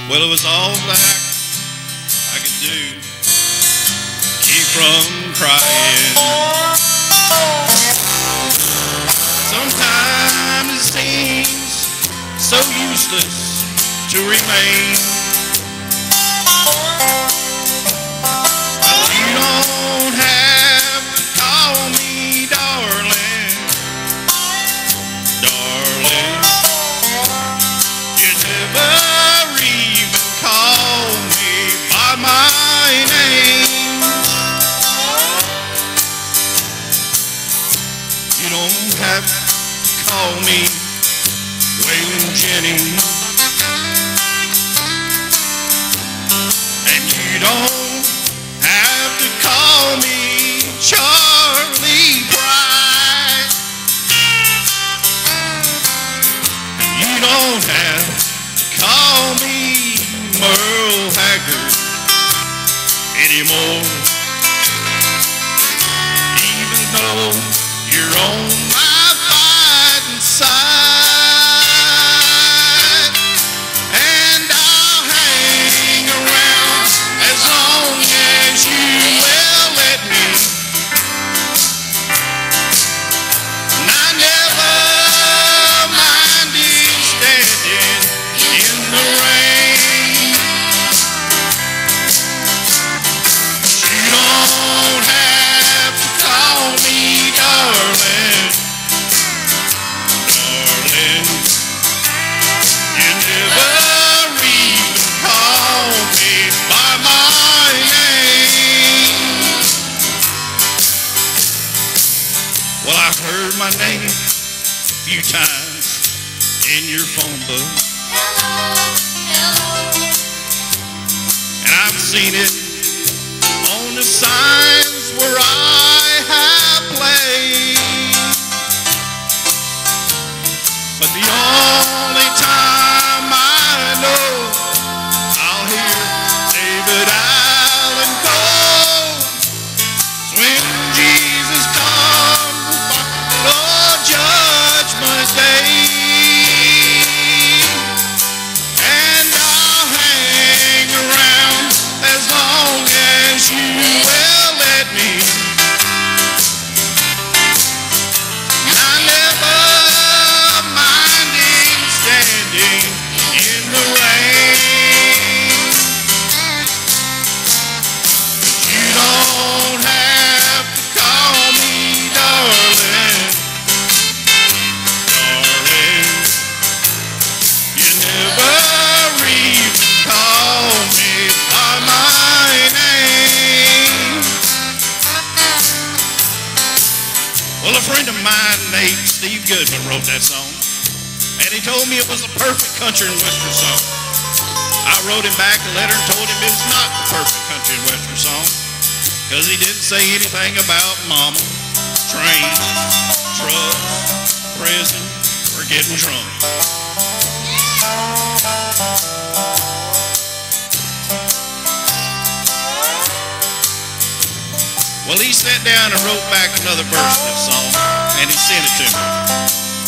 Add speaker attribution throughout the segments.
Speaker 1: Well, it was all that I could do to keep from crying. Sometimes it seems so useless to remain. But you don't have to call me darling, darling. You never even call me by my name. You don't have to call me Waylon Jennings, and you don't have to call me Charlie Pride, and you don't have to call me Merle Haggard anymore, even though you're on my fighting side. And I'll hang around as long as you will let me. And I never minded standing in the rain. You don't have to call me darling, darling. You never even call me by my name. Well, I heard my name a few times in your phone book, and I've seen it on the signs where I have played. But the only time I know I'll hear David Allen call is when Jesus comes on Judgment Day. And I'll hang around as long as you will let me. And I never minded standing in the rain. You don't have to call me darling, darling. You never even call me by my name. Well, a friend of mine named Steve Goodman wrote that song, and he told me it was a perfect country and western song. I wrote him back a letter and told him it was not the perfect country and western song, because he didn't say anything about mama, train, trucks, prison, or getting drunk. Well, he sat down and wrote back another verse of that song, and he sent it to me.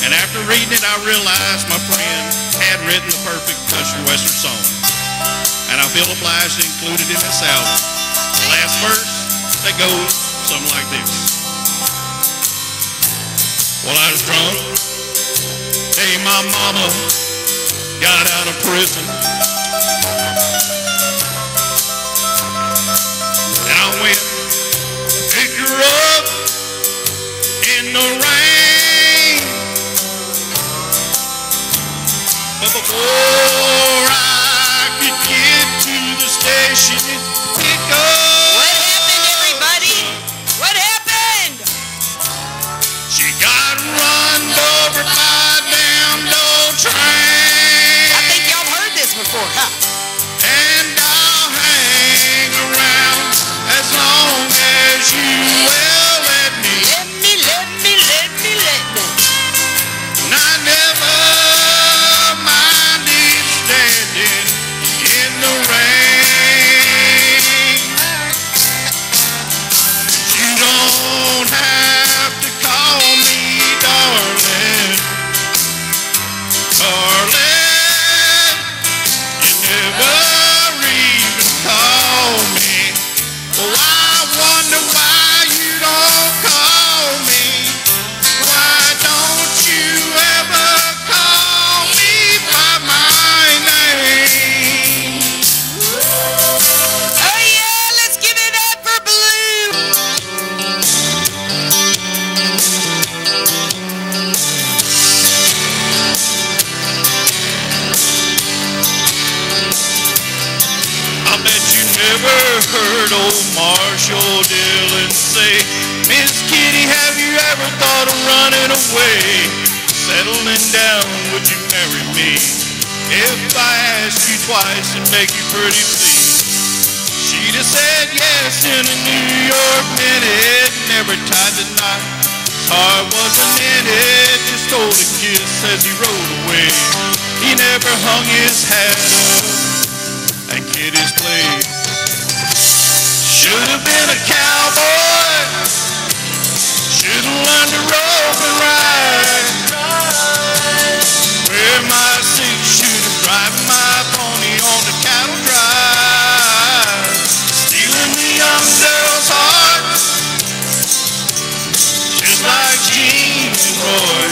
Speaker 1: And after reading it, I realized my friend had written the perfect country western song, and I feel obliged to include it in this album. The last verse that goes something like this. Well, I was drunk day my mama got out of prison, and I went to pick her up in the rain. But before I could get to the station, pick up.
Speaker 2: What happened, everybody? What happened?
Speaker 1: She got run over by a damn old train.
Speaker 2: I think y'all heard this before, huh?
Speaker 1: And I'll hang around as long as you will let me.
Speaker 2: Let me.
Speaker 1: And I never minded ever heard old Marshall Dillon say, Miss Kitty, have you ever thought of running away? Settling down, would you marry me? If I asked you twice and beg you pretty please. She'd have said yes in a New York minute. Never tied the knot, heart wasn't in it. Just stole a kiss as he rode away. He never hung his hat up and kiddies played. Should have been a cowboy, should have learned to rope and ride. Wear my six-shooter, drive my pony on the cattle drive. Stealing the young girl's heart, just like Gene and Roy,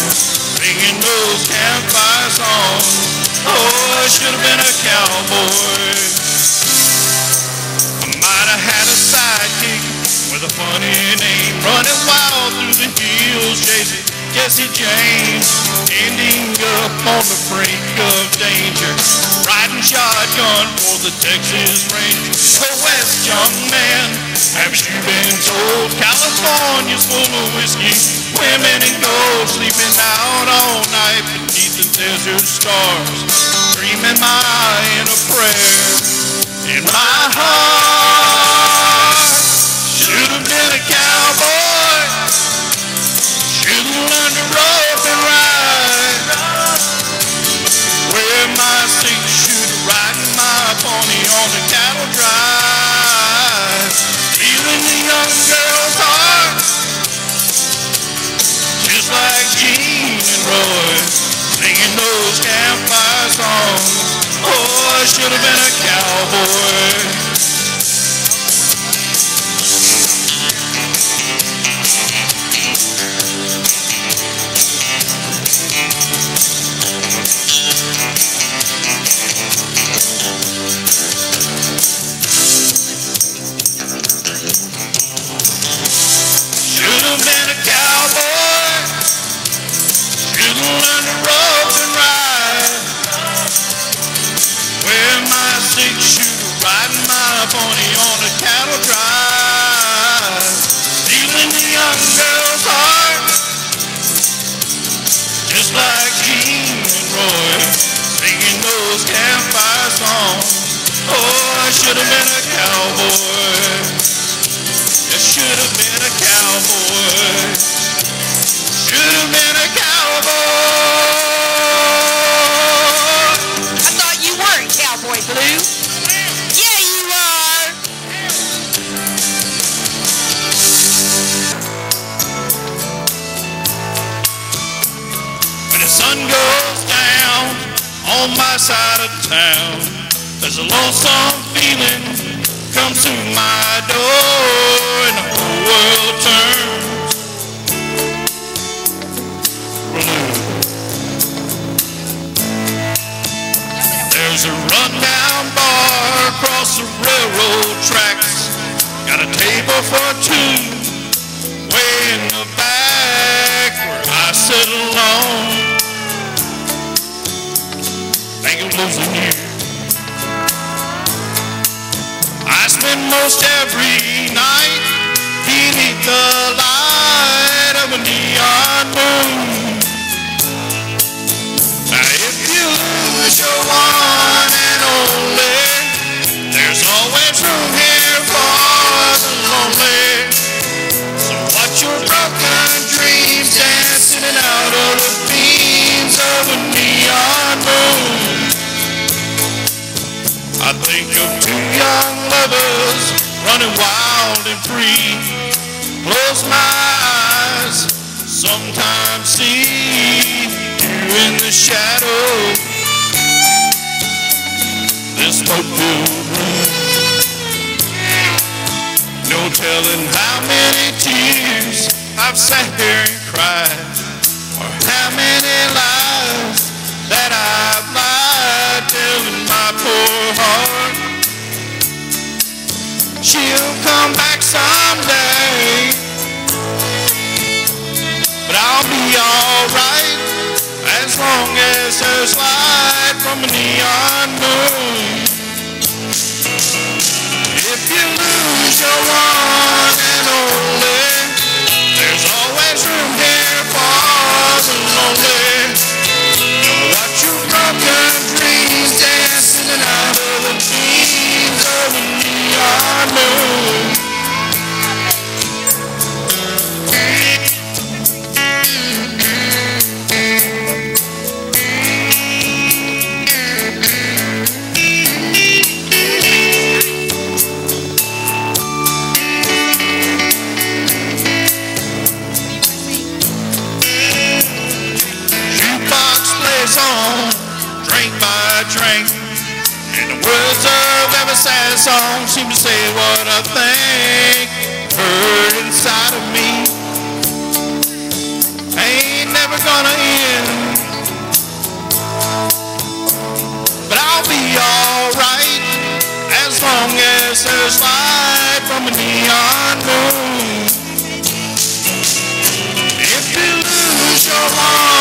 Speaker 1: singing those campfire songs. Oh, I should have been a cowboy. I might have had a sidekick with a funny name, running wild through the hills, chasing Jesse James, ending up on the brink of danger, riding shotgun for the Texas Rangers. Go west, young man, haven't you been told California's full of whiskey, women and gold, sleeping out all night beneath the desert stars, dreaming my inner prayer in my heart. Should have been a cowboy, should have learned to rope and ride. Wear my six-shooter, riding my pony on the cattle drive. Stealing the young girl's heart, just like Gene and Roy, singing those campfire songs. Oh, I should have been a cowboy. Pony on a cattle drive, stealing the young girl's heart, just like Gene and Roy, singing those campfire songs. Oh, I should have been a cowboy. I should have been a cowboy. Should have been a cowboy.
Speaker 2: I thought you weren't Cowboy Blue.
Speaker 1: Sun goes down on my side of town, there's a lonesome feeling comes to my door, and the whole world turns blue. There's a rundown bar across the railroad tracks, got a table for two way in the back where I sit alone, thinking of losing you. I spend most every night beneath the light of a neon moon. Now if you lose your one and only, there's always room here for the lonely. So watch your broken dreams dancing out of the beams of a neon moon. I think of two young lovers running wild and free. Close my eyes, sometimes see you in the shadow. This smoke-filled room, no telling how many tears I've sat here and cried, or how many lies that I've lied, telling my poor heart she'll come back someday, but I'll be alright as long as there's light from a neon moon. If drink by drink. And the words of every sad song seem to say what I think. Hurt inside of me ain't never gonna end. But I'll be alright as long as there's light from a neon moon. If you lose your heart,